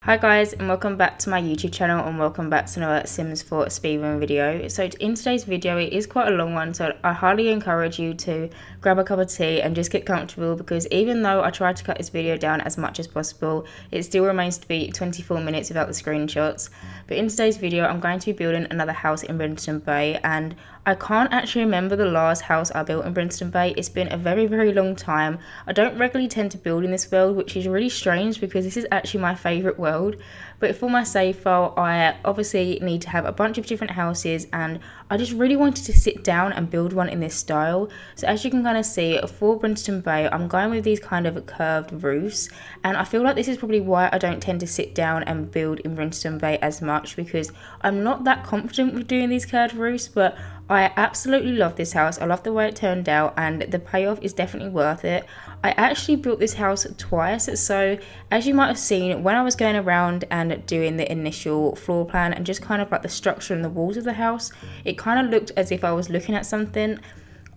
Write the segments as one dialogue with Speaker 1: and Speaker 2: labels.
Speaker 1: Hi guys, and welcome back to my YouTube channel, and welcome back to another Sims 4 speedrun video. So in today's video, it is quite a long one, so I highly encourage you to grab a cup of tea and just get comfortable, because even though I tried to cut this video down as much as possible, it still remains to be 24 minutes without the screenshots. But in today's video, I'm going to be building another house in Brimstone Bay, and I can't actually remember the last house I built in Brimstone Bay. It's been a very long time. I don't regularly tend to build in this world, which is really strange because this is actually my favourite world. But for my save file, I obviously need to have a bunch of different houses, and I just really wanted to sit down and build one in this style. So as you can kind of see, for Brimstone Bay, I'm going with these kind of curved roofs, and I feel like this is probably why I don't tend to sit down and build in Brimstone Bay as much, because I'm not that confident with doing these curved roofs. But I absolutely love this house. I love the way it turned out, and the payoff is definitely worth it. I actually built this house twice, so as you might have seen when I was going around and doing the initial floor plan and just kind of like the structure and the walls of the house, it kind of looked as if I was looking at something.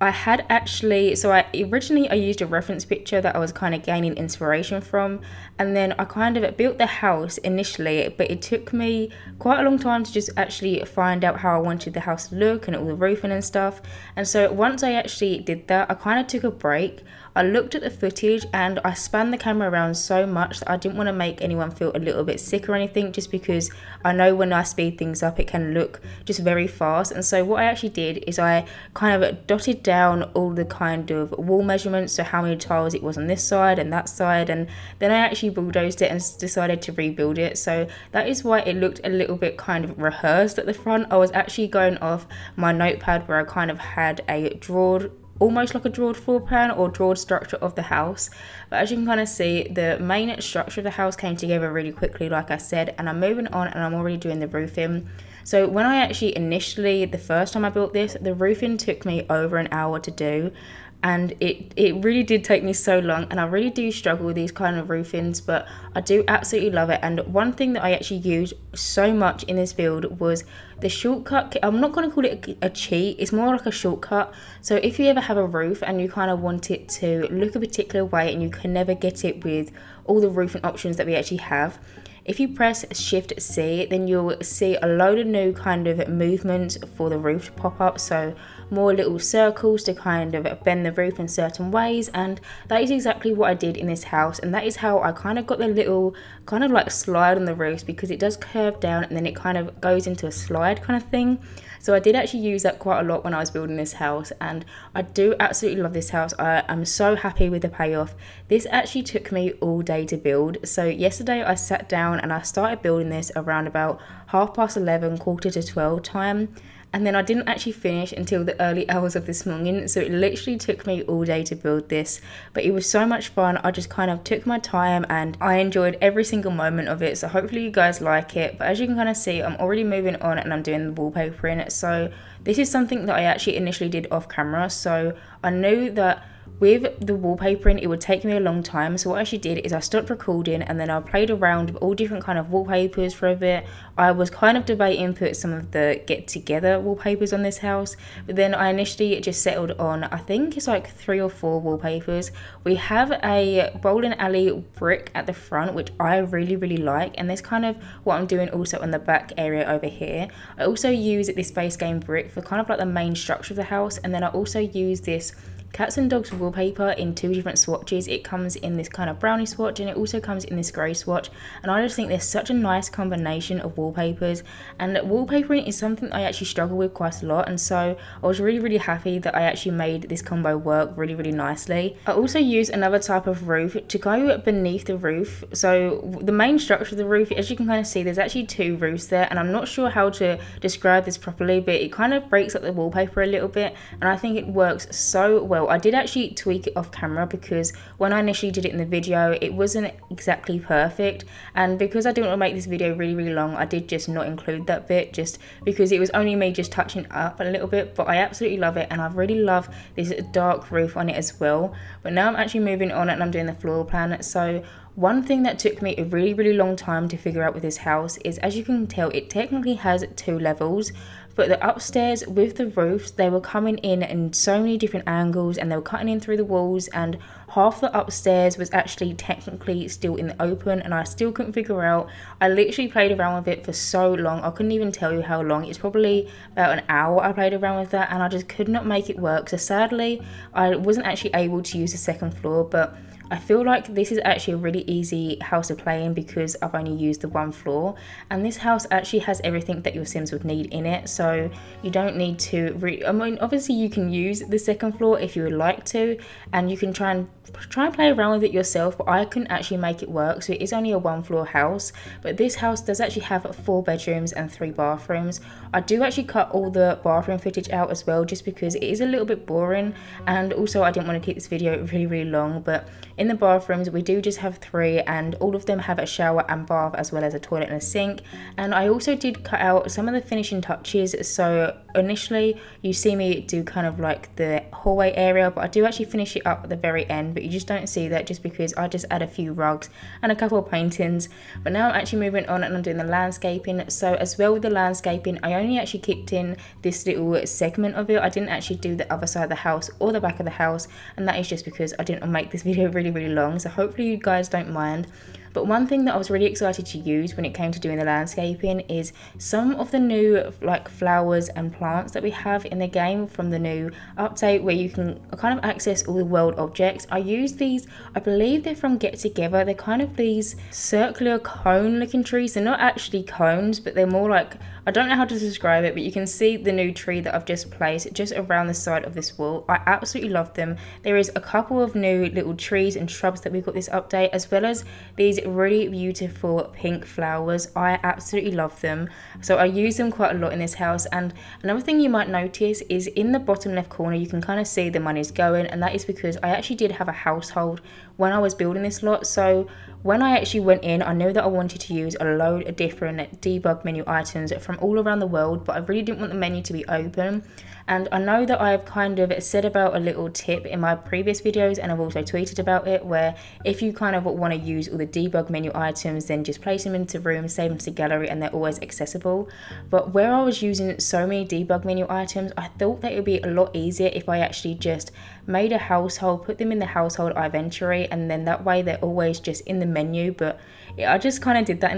Speaker 1: I had actually, I used a reference picture that I was kind of gaining inspiration from, and then I kind of built the house initially, but it took me quite a long time to just actually find out how I wanted the house to look and all the roofing and stuff. And so once I actually did that, I kind of took a break. I looked at the footage and I spanned the camera around so much that I didn't want to make anyone feel a little bit sick or anything, just because I know when I speed things up it can look just very fast. And so what I actually did is I kind of dotted down all the kind of wall measurements, so how many tiles it was on this side and that side, and then I actually bulldozed it and decided to rebuild it. So that is why it looked a little bit kind of rehearsed at the front. I was actually going off my notepad where I kind of had a drawed, almost like a drawed floor plan or drawed structure of the house. But as you can kind of see, the main structure of the house came together really quickly, like I said, and I'm moving on and I'm already doing the roofing. So when I actually initially, the first time I built this, the roofing took me over an hour to do, and it really did take me so long, and I really do struggle with these kind of roofings, but I do absolutely love it. And one thing that I actually used so much in this build was the shortcut. I'm not going to call it a cheat, it's more like a shortcut. So if you ever have a roof and you kind of want it to look a particular way and you can never get it with all the roofing options that we actually have, if you press Shift C, then you'll see a load of new kind of movements for the roof to pop up. So more little circles to kind of bend the roof in certain ways, and that is exactly what I did in this house. And that is how I kind of got the little kind of like slide on the roof, because it does curve down and then it kind of goes into a slide kind of thing. So I did actually use that quite a lot when I was building this house, and I do absolutely love this house. I'm so happy with the payoff. This actually took me all day to build. So yesterday I sat down and I started building this around about 11:30, 11:45 time. And then I didn't actually finish until the early hours of this morning, so it literally took me all day to build this. But it was so much fun. I just kind of took my time and I enjoyed every single moment of it, so hopefully you guys like it. But as you can kind of see, I'm already moving on and I'm doing the wallpapering. So this is something that I actually initially did off camera, so I knew that with the wallpapering it would take me a long time. So what I actually did is I stopped recording and then I played around with all different kind of wallpapers for a bit. I was kind of debating put some of the get together wallpapers on this house, but then I initially just settled on, I think it's like 3 or 4 wallpapers. We have a bowling alley brick at the front, which I really like, and that's kind of what I'm doing also on the back area over here. I also use this base game brick for kind of like the main structure of the house, and then I also use this Cats and Dogs wallpaper in 2 different swatches. It comes in this kind of brownie swatch and it also comes in this grey swatch, and I just think there's such a nice combination of wallpapers, and wallpapering is something I actually struggle with quite a lot, and so I was really happy that I actually made this combo work really nicely. I also used another type of roof to go beneath the roof. So the main structure of the roof, as you can kind of see, there's actually 2 roofs there, and I'm not sure how to describe this properly, but it kind of breaks up the wallpaper a little bit, and I think it works so well. I did actually tweak it off camera because when I initially did it in the video it wasn't exactly perfect, and because I didn't want to make this video really long, I did just not include that bit, just because it was only me just touching up a little bit. But I absolutely love it, and I really love this dark roof on it as well. But now I'm actually moving on and I'm doing the floor plan. So one thing that took me a really long time to figure out with this house is, as you can tell, it technically has 2 levels, but the upstairs with the roofs, they were coming in so many different angles, and they were cutting in through the walls, and half the upstairs was actually technically still in the open, and I still couldn't figure out. I literally played around with it for so long, I couldn't even tell you how long. It's probably about an hour I played around with that, and I just could not make it work. So sadly I wasn't actually able to use the second floor, but I feel like this is actually a really easy house to play in because I've only used the one floor, and this house actually has everything that your Sims would need in it, so you don't need to I mean, obviously you can use the second floor if you would like to, and you can try and play around with it yourself, but I couldn't actually make it work. So it is only a one floor house, but this house does actually have 4 bedrooms and 3 bathrooms. I do actually cut all the bathroom footage out as well, just because it is a little bit boring, and also I didn't want to keep this video really long. But in the bathrooms we do just have 3, and all of them have a shower and bath, as well as a toilet and a sink. And I also did cut out some of the finishing touches, so initially you see me do kind of like the hallway area, but I do actually finish it up at the very end, but you just don't see that just because I just add a few rugs and a couple of paintings. But now I'm actually moving on and I'm doing the landscaping. So as well with the landscaping, I only actually kept in this little segment of it. I didn't actually do the other side of the house or the back of the house, and that is just because I didn't want to make this video really long, so hopefully you guys don't mind. But one thing that I was really excited to use when it came to doing the landscaping is some of the new like flowers and plants that we have in the game from the new update, where you can kind of access all the world objects. I use these, I believe they're from Get Together. They're kind of these circular cone looking trees. They're not actually cones, but they're more like, I don't know how to describe it, but you can see the new tree that I've just placed just around the side of this wall. I absolutely love them. There is a couple of new little trees and shrubs that we've got this update, as well as these really beautiful pink flowers. I absolutely love them, so I use them quite a lot in this house. And another thing you might notice is in the bottom left corner you can kind of see the money's going, and that is because I actually did have a household when I was building this lot. So when I actually went in, I knew that I wanted to use a load of different debug menu items from all around the world, but I really didn't want the menu to be open. And I know that I've kind of said about a little tip in my previous videos, and I've also tweeted about it, where if you kind of want to use all the debug menu items, then just place them into rooms, save them to gallery, and they're always accessible. But where I was using so many debug menu items, I thought that it would be a lot easier if I actually just made a household, put them in the household inventory, and then that way they're always just in the menu. But I just kind of did that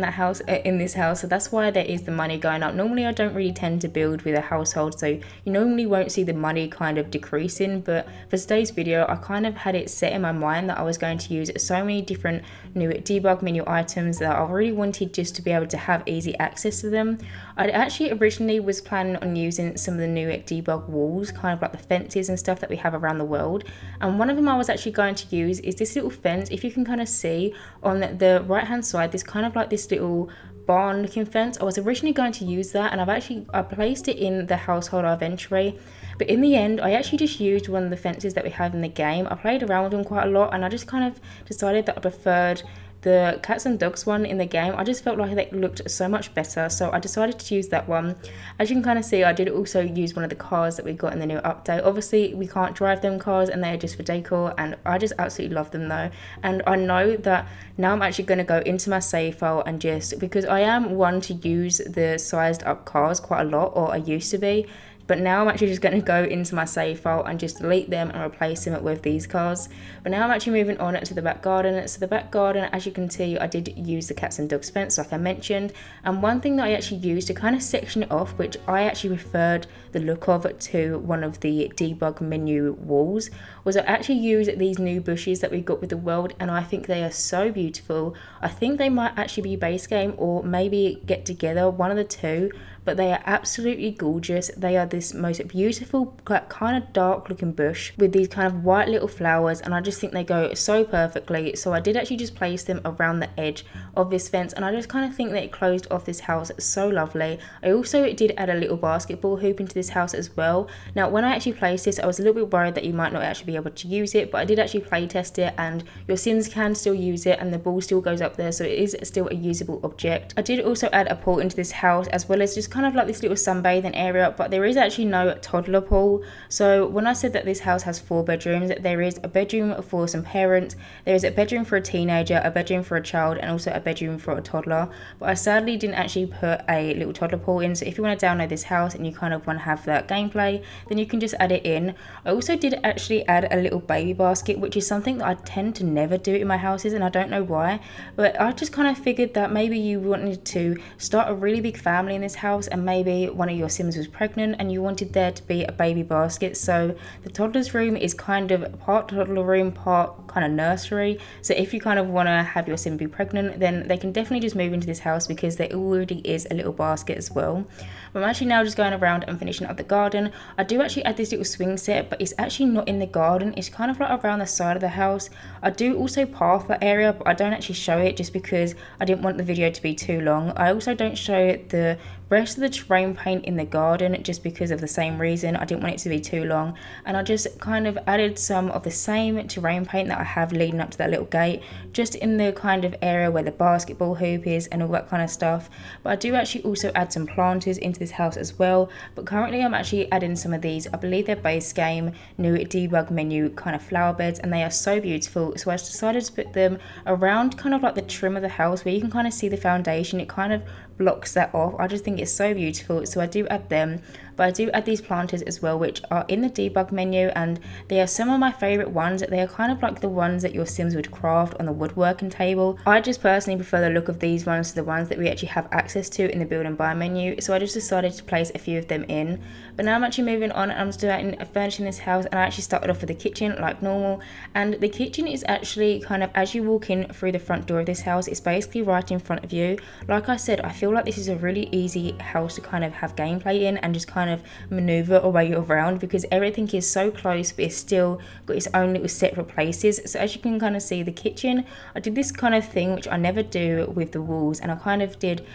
Speaker 1: in this house, so that's why there is the money going up. Normally I don't really tend to build with a household, so you normally won't see the money kind of decreasing, but for today's video I kind of had it set in my mind that I was going to use so many different new debug menu items that I really wanted just to be able to have easy access to them. I actually originally was planning on using some of the new debug walls, kind of like the fences and stuff that we have around the world, and one of them I was actually going to use is this little fence. If you can kind of see on the right hand side, there's kind of like this little barn looking fence. I was originally going to use that, and I placed it in the household inventory, but in the end I actually just used one of the fences that we have in the game. I played around with them quite a lot, and I just kind of decided that I preferred the cats and dogs one in the game. I just felt like they looked so much better, so I decided to use that one. As you can kind of see, I did also use one of the cars that we got in the new update. Obviously we can't drive them cars, and they are just for decor, and I just absolutely love them though. And I know that now I'm actually going to go into my save file, and just because I am one to use the sized up cars quite a lot, or I used to be, but now I'm actually just going to go into my save file and just delete them and replace them with these cars. But now I'm actually moving on to the back garden. So the back garden, as you can see, I did use the cats and dogs fence like I mentioned, and one thing that I actually used to kind of section it off, which I actually referred the look of to one of the debug menu walls, was I actually used these new bushes that we got with the world, and I think they are so beautiful. I think they might actually be base game or maybe Get Together, one of the two, but they are absolutely gorgeous. They are this most beautiful kind of dark looking bush with these kind of white little flowers, and I just think they go so perfectly. So I did actually just place them around the edge of this fence, and I just kind of think that it closed off this house so lovely. I also did add a little basketball hoop into this house as well. Now when I actually placed this, I was a little bit worried that you might not actually be able to use it, but I did actually play test it, and your Sims can still use it, and the ball still goes up there, so it is still a usable object. I did also add a pool into this house, as well as just kind of like this little sunbathing area, but there is actually no toddler pool. So when I said that this house has 4 bedrooms, there is a bedroom for some parents, there is a bedroom for a teenager, a bedroom for a child, and also a bedroom for a toddler. But I sadly didn't actually put a little toddler pool in, so if you want to download this house and you kind of want to have that gameplay, then you can just add it in. I also did actually add a little baby basket, which is something that I tend to never do in my houses, and I don't know why, but I just kind of figured that maybe you wanted to start a really big family in this house, and maybe one of your Sims was pregnant and you wanted there to be a baby basket. So the toddler's room is kind of part toddler room, part kind of nursery. So if you kind of want to have your Sim be pregnant, then they can definitely just move into this house because there already is a little basket as well. But I'm actually now just going around and finishing up the garden. I do actually add this little swing set, but it's actually not in the garden, it's kind of like around the side of the house. I do also path that area, but I don't actually show it just because I didn't want the video to be too long. I also don't show the rest of the terrain paint in the garden just because of the same reason. I didn't want it to be too long, and I just kind of added some of the same terrain paint that I have leading up to that little gate, just in the kind of area where the basketball hoop is and all that kind of stuff. But I do actually also add some planters into this house as well, but currently I'm actually adding some of these, I believe they're base game new debug menu kind of flower beds, and they are so beautiful. So I decided to put them around kind of like the trim of the house where you can kind of see the foundation. It kind of blocks that off. I just think it's so beautiful, so I do add them. But I do add these planters as well, which are in the debug menu, and they are some of my favorite ones. They are kind of like the ones that your Sims would craft on the woodworking table. I just personally prefer the look of these ones to the ones that we actually have access to in the build and buy menu, so I just decided to place a few of them in. But now I'm actually moving on, and I'm starting furnishing this house, and I actually started off with the kitchen like normal. And the kitchen is actually kind of, as you walk in through the front door of this house, it's basically right in front of you. Like I said, I feel like this is a really easy house to kind of have gameplay in and just kind of maneuver a way around, because everything is so close but it's still got its own little separate places. So as you can kind of see, the kitchen, I did this kind of thing which I never do with the walls, and I kind of did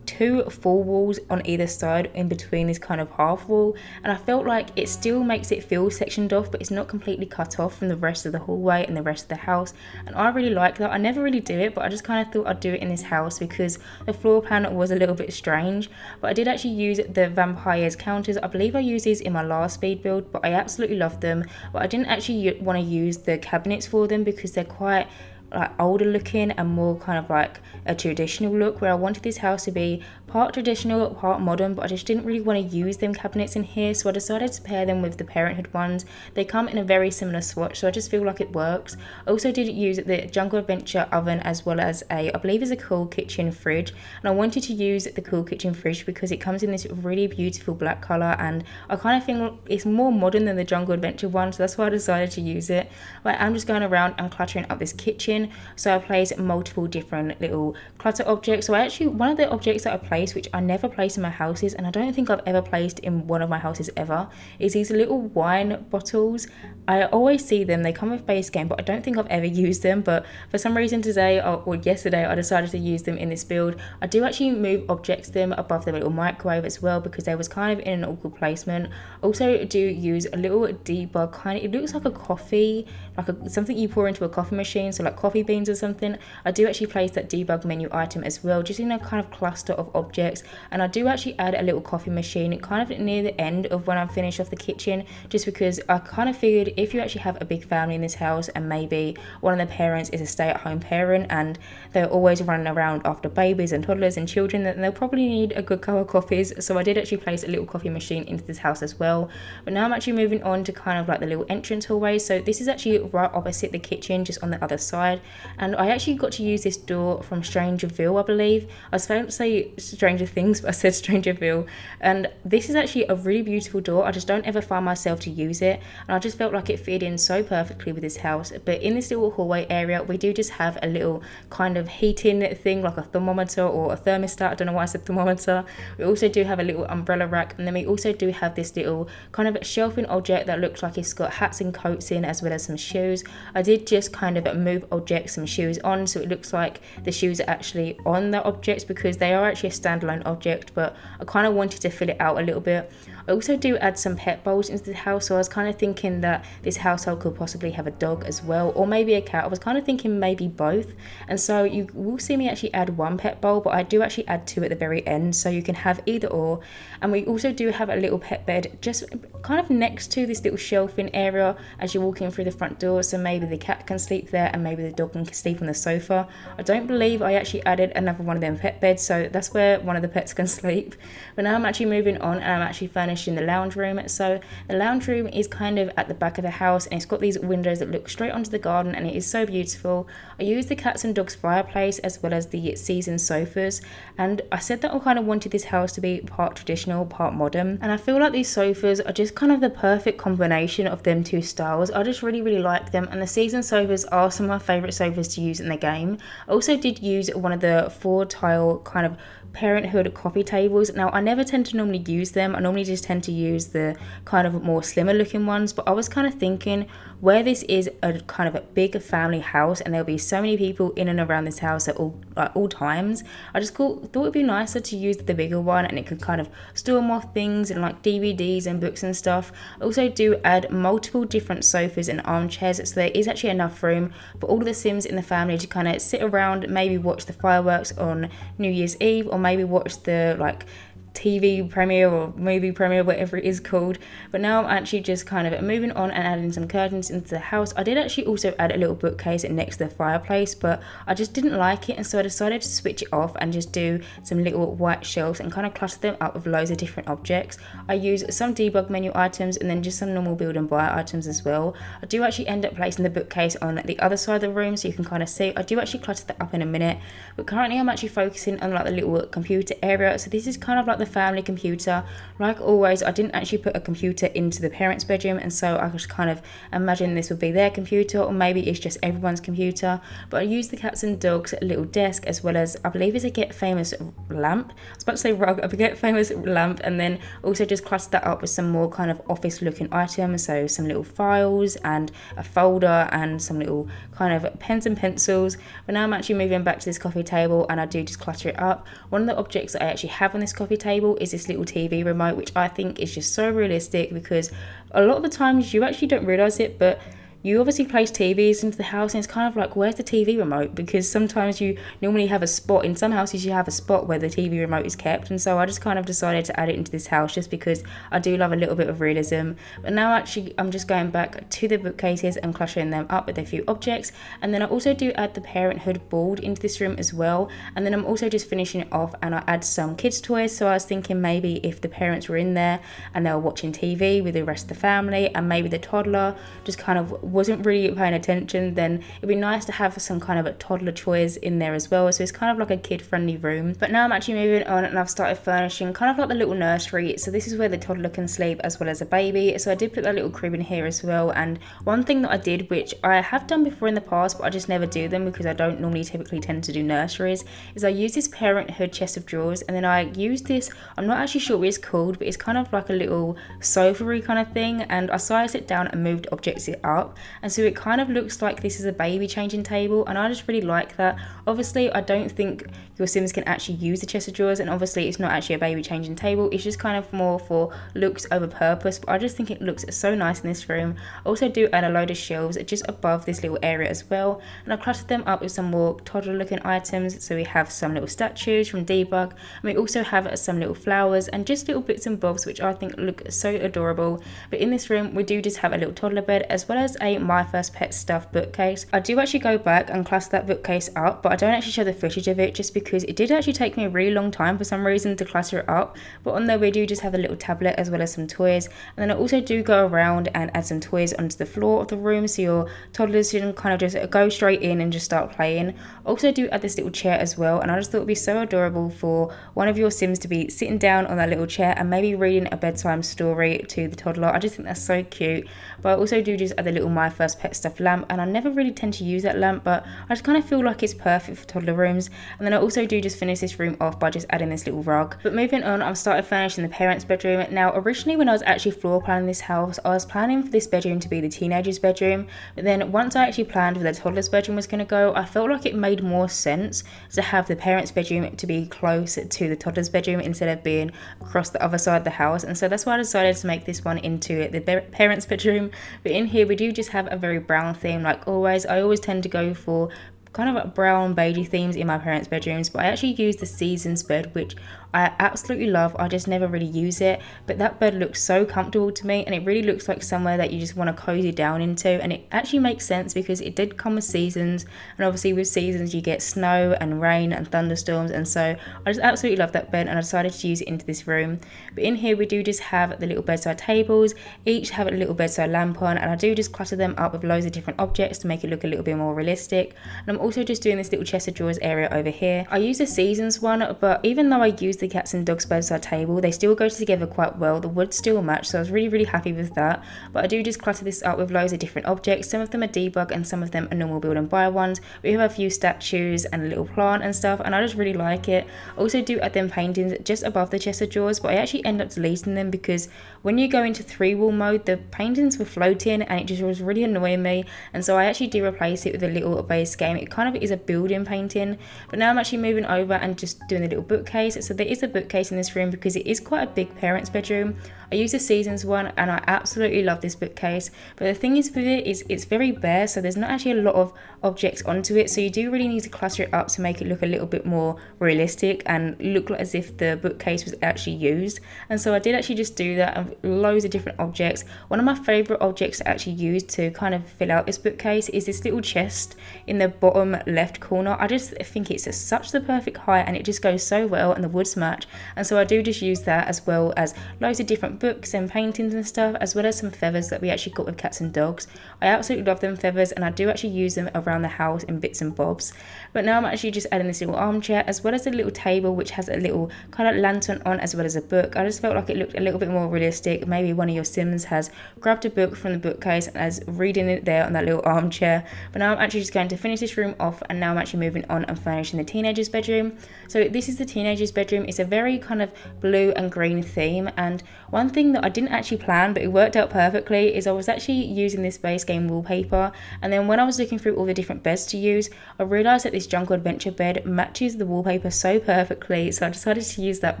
Speaker 1: 2 full walls on either side in between this kind of half wall, and I felt like it still makes it feel sectioned off, but it's not completely cut off from the rest of the hallway and the rest of the house, and I really like that. I never really do it, but I just kind of thought I'd do it in this house because the floor plan was a little bit strange. But I did actually use the Vampires counters. I believe I used these in my last speed build, but I absolutely loved them. But I didn't actually want to use the cabinets for them because they're quite like older looking and more kind of like a traditional look, where I wanted this house to be part traditional, part modern, but I just didn't really want to use them cabinets in here, so I decided to pair them with the Parenthood ones. They come in a very similar swatch, so I just feel like it works. I also did use the Jungle Adventure oven as well as I believe is a Cool Kitchen fridge, and I wanted to use the Cool Kitchen fridge because it comes in this really beautiful black colour, and I kind of think it's more modern than the Jungle Adventure one, so that's why I decided to use it. But I'm just going around and cluttering up this kitchen, so I placed multiple different little clutter objects. So one of the objects that I placed, which I never place in my houses, and I don't think I've ever placed in one of my houses ever, is these little wine bottles. I always see them, they come with base game, but I don't think I've ever used them. But for some reason today or yesterday I decided to use them in this build. I do actually move objects to them above the little microwave as well because they was kind of in an awkward placement. Also do use a little debug kind of, it looks like a coffee, like something you pour into a coffee machine, so like coffee beans or something. I do actually place that debug menu item as well, just in a kind of cluster of objects. And I do actually add a little coffee machine kind of near the end of when I'm finished off the kitchen, just because I kind of figured if you actually have a big family in this house and maybe one of the parents is a stay-at-home parent and they're always running around after babies and toddlers and children, then they'll probably need a good cup of coffees. So I did actually place a little coffee machine into this house as well. But now I'm actually moving on to kind of like the little entrance hallway. So this is actually right opposite the kitchen, just on the other side, and I actually got to use this door from Strangerville, I believe. I was supposed to say Stranger Things, but I said Strangerville. And this is actually a really beautiful door. I just don't ever find myself to use it, and I just felt like it fit in so perfectly with this house. But in this little hallway area, we do just have a little kind of heating thing, like a thermometer or a thermostat. I don't know why I said thermometer. We also do have a little umbrella rack, and then we also do have this little kind of shelving object that looks like it's got hats and coats in, as well as some shoes. I did just kind of move objects, some shoes on, so it looks like the shoes are actually on the objects because they are actually a standalone object, but I kind of wanted to fill it out a little bit. I I also do add some pet bowls into the house, so I was kind of thinking that this household could possibly have a dog as well, or maybe a cat. I was kind of thinking maybe both, and so you will see me actually add one pet bowl, but I do actually add two at the very end, so you can have either or. And we also do have a little pet bed just kind of next to this little shelving area as you're walking through the front door, so maybe the cat can sleep there and maybe the dog can sleep on the sofa. I don't believe I actually added another one of them pet beds, so that's where one of the pets can sleep. But now I'm actually moving on and I'm actually furnishing the lounge room. So the lounge room is kind of at the back of the house, and it's got these windows that look straight onto the garden, and it is so beautiful. I used the cats and dogs fireplace as well as the seasoned sofas, and I said that I kind of wanted this house to be part traditional, part modern, and I feel like these sofas are just kind of the perfect combination of them two styles. I just really like them, and the seasoned sofas are some of my favourite sofas to use in the game. I also did use one of the 4-tile kind of Parenthood coffee tables. Now I never tend to normally use them, I normally just tend to use the kind of more slimmer looking ones, but I was kind of thinking where this is a kind of a big family house and there'll be so many people in and around this house at all times, I just thought it'd be nicer to use the bigger one, and it could kind of store more things and like DVDs and books and stuff. I also do add multiple different sofas and armchairs, so there is actually enough room for all of the Sims in the family to kind of sit around, maybe watch the fireworks on New Year's Eve, or maybe watch the like TV premiere or movie premiere, whatever it is called. But now I'm actually just kind of moving on and adding some curtains into the house. I did actually also add a little bookcase next to the fireplace, but I just didn't like it, and so I decided to switch it off and just do some little white shelves and kind of cluster them up with loads of different objects. I use some debug menu items and then just some normal build and buy items as well. I do actually end up placing the bookcase on the other side of the room, so you can kind of see. I do actually clutter that up in a minute, but currently I'm actually focusing on like the little computer area. So this is kind of like the family computer. Like always, I didn't actually put a computer into the parents' bedroom, and so I just kind of imagine this would be their computer, or maybe it's just everyone's computer. But I used the cats and dogs little desk, as well as I believe it's a Get Famous lamp. I was about to say rug, a Get Famous lamp, and then also just clustered that up with some more kind of office looking items, so some little files and a folder and some little kind of pens and pencils. But now I'm actually moving back to this coffee table, and I do just clutter it up. One of the objects that I actually have on this coffee table is this little TV remote, which I think is just so realistic, because a lot of the times you actually don't realize it, but you obviously place TVs into the house and it's kind of like, where's the TV remote? Because sometimes you normally have a spot, in some houses you have a spot where the TV remote is kept, and so I just kind of decided to add it into this house just because I do love a little bit of realism. But now actually I'm just going back to the bookcases and clustering them up with a few objects, and then I also do add the Parenthood board into this room as well, and then I'm also just finishing it off and I add some kids toys. So I was thinking maybe if the parents were in there and they were watching TV with the rest of the family, and maybe the toddler just kind of wasn't really paying attention, then it'd be nice to have some kind of a toddler toys in there as well. So it's kind of like a kid friendly room. But now I'm actually moving on and I've started furnishing kind of like the little nursery. So this is where the toddler can sleep as well as a baby. So I did put that little crib in here as well. And one thing that I did, which I have done before in the past, but I just never do them because I don't normally typically tend to do nurseries, is I use this Parenthood chest of drawers, and then I use this, I'm not actually sure what it's called, but it's kind of like a little sofa-y kind of thing, and I sized it down and moved objects up, and so it kind of looks like this is a baby changing table, and I just really like that. Obviously I don't think your Sims can actually use the chest of drawers, and obviously it's not actually a baby changing table, it's just kind of more for looks over purpose, but I just think it looks so nice in this room. I also do add a load of shelves just above this little area as well, and I cluttered them up with some more toddler looking items. So we have some little statues from Debug, and we also have some little flowers and just little bits and bobs which I think look so adorable. But in this room we do just have a little toddler bed as well as a My First Pet stuff bookcase. I do actually go back and cluster that bookcase up, but I don't actually show the footage of it just because it did actually take me a really long time for some reason to cluster it up. But on there we do just have a little tablet as well as some toys, and then I also do go around and add some toys onto the floor of the room so your toddlers can kind of just go straight in and just start playing. Also do add this little chair as well, and I just thought it would be so adorable for one of your Sims to be sitting down on that little chair and maybe reading a bedtime story to the toddler. I just think that's so cute. But I also do just add the little My First Pet Stuff lamp, and I never really tend to use that lamp, but I just kind of feel like it's perfect for toddler rooms. And then I also do just finish this room off by just adding this little rug. But moving on, I've started furnishing the parents' bedroom. Now originally when I was actually floor planning this house, I was planning for this bedroom to be the teenager's bedroom, but then once I actually planned where the toddler's bedroom was going to go, I felt like it made more sense to have the parents' bedroom to be close to the toddler's bedroom instead of being across the other side of the house. And so that's why I decided to make this one into the parents' bedroom. But in here we do just have a very brown theme. Like always, I always tend to go for kind of brown beigey themes in my parents' bedrooms, but I actually use the Seasons bed, which I absolutely love. I just never really use it, but that bed looks so comfortable to me, and it really looks like somewhere that you just want to cozy down into. And it actually makes sense because it did come with seasons, and obviously with seasons you get snow and rain and thunderstorms, and so I just absolutely love that bed, and I decided to use it into this room. But in here we do just have the little bedside tables, each have a little bedside lamp on, and I do just clutter them up with loads of different objects to make it look a little bit more realistic. And I'm also just doing this little chest of drawers area over here. I use the Seasons one, but even though I use the cats and dogs bedside table, they still go together quite well. The wood still match, so I was really happy with that. But I do just clutter this up with loads of different objects. Some of them are debug and some of them are normal build and buy ones. We have a few statues and a little plant and stuff, and I just really like it. I also do add them paintings just above the chest of drawers, but I actually end up deleting them because when you go into 3-wall mode, the paintings were floating and it just was really annoying me, and so I actually do replace it with a little base game. It kind of is a building painting. But now I'm actually moving over and just doing the little bookcase. So there is a bookcase in this room because it is quite a big parents' bedroom. I use the Seasons one and I absolutely love this bookcase, but the thing is with it is it's very bare, so there's not actually a lot of objects onto it, so you do really need to cluster it up to make it look a little bit more realistic and look like as if the bookcase was actually used. And so I did actually just do that, and loads of different objects. One of my favourite objects to actually use to kind of fill out this bookcase is this little chest in the bottom left corner. I just think it's such the perfect height and it just goes so well, and the woods match, and so I do just use that, as well as loads of different books and paintings and stuff, as well as some feathers that we actually got with cats and dogs. I absolutely love them feathers, and I do actually use them around the house in bits and bobs. But now I'm actually just adding this little armchair, as well as a little table which has a little kind of lantern on, as well as a book. I just felt like it looked a little bit more realistic. Maybe one of your Sims has grabbed a book from the bookcase and is reading it there on that little armchair. But now I'm actually just going to finish this room off, and now I'm actually moving on and furnishing the teenager's bedroom. So this is the teenager's bedroom. It's a very kind of blue and green theme, and one thing that I didn't actually plan but it worked out perfectly is I was actually using this base game wallpaper, and then when I was looking through all the different beds to use, I realised that this Jungle Adventure bed matches the wallpaper so perfectly, so I decided to use that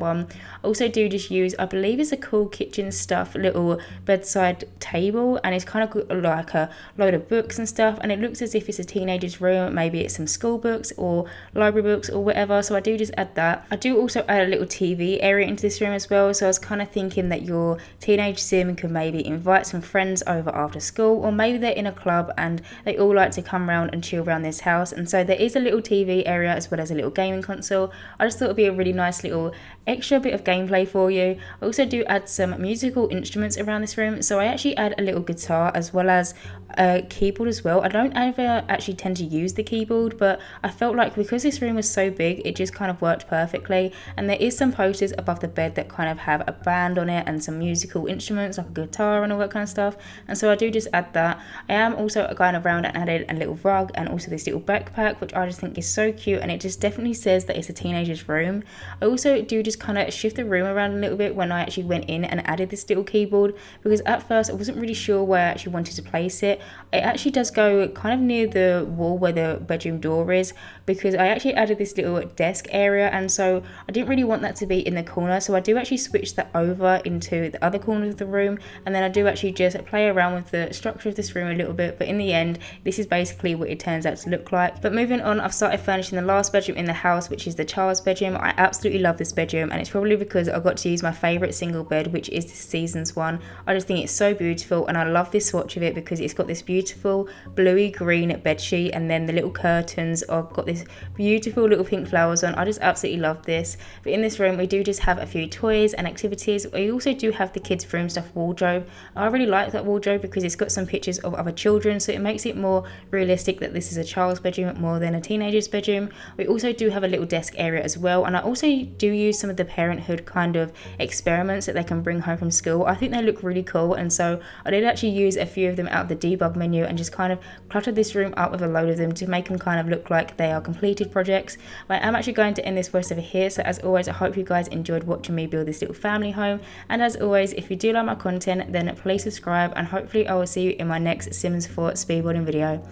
Speaker 1: one. I also do just use, I believe it's a Cool Kitchen Stuff little bedside table, and it's kind of like a load of books and stuff, and it looks as if it's a teenager's room. Maybe it's some school books or library books or whatever, so I do just add that. I do also add a little TV area into this room as well, so I was kind of thinking that your teenage sim could maybe invite some friends over after school, or maybe they're in a club and they all like to come around and chill around this house, and so there is a little TV area as well as a little gaming console. I just thought it'd be a really nice little extra bit of gameplay for you. I also do add some musical instruments around this room, so I actually add a little guitar as well as a keyboard as well. I don't ever actually tend to use the keyboard, but I felt like because this room was so big, it just kind of worked perfectly. And there is some posters above the bed that kind of have a band on it and some musical instruments like a guitar and all that kind of stuff, and so I do just add that. I am also going around and added a little rug and also this little backpack, which I just think is so cute, and it just definitely says that it's a teenager's room. I also do just kind of shift the room around a little bit when I actually went in and added this little keyboard, because at first I wasn't really sure where I actually wanted to place it. It actually does go kind of near the wall where the bedroom door is, because I actually added this little desk area, and so I didn't really want that to be in the corner, so I do actually switch that over into the other corner of the room, and then I do actually just play around with the structure of this room a little bit, but in the end this is basically what it turns out to look like. But moving on, I've started furnishing the last bedroom in the house, which is the child's bedroom. I absolutely love this bedroom, and it's probably because I got to use my favourite single bed, which is the Seasons one. I just think it's so beautiful, and I love this swatch of it because it's got this beautiful bluey green bed sheet, and then the little curtains. I've got this beautiful little pink flowers on. I just absolutely love this. But in this room we do just have a few toys and activities. We also do have the kids' room stuff wardrobe. I really like that wardrobe because it's got some pictures of other children, so it makes it more realistic that this is a child's bedroom more than a teenager's bedroom. We also do have a little desk area as well, and I also do use some of the parenthood kind of experiments that they can bring home from school. I think they look really cool, and so I did actually use a few of them out of the debug menu and just kind of cluttered this room up with a load of them to make them kind of look like they are completed projects. But I'm actually going to end this voice over here. So as always, I hope you guys enjoyed watching me build this little family home, and as always, if you do like my content, then please subscribe, and hopefully I will see you in my next Sims 4 speedboarding video.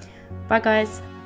Speaker 1: Bye guys.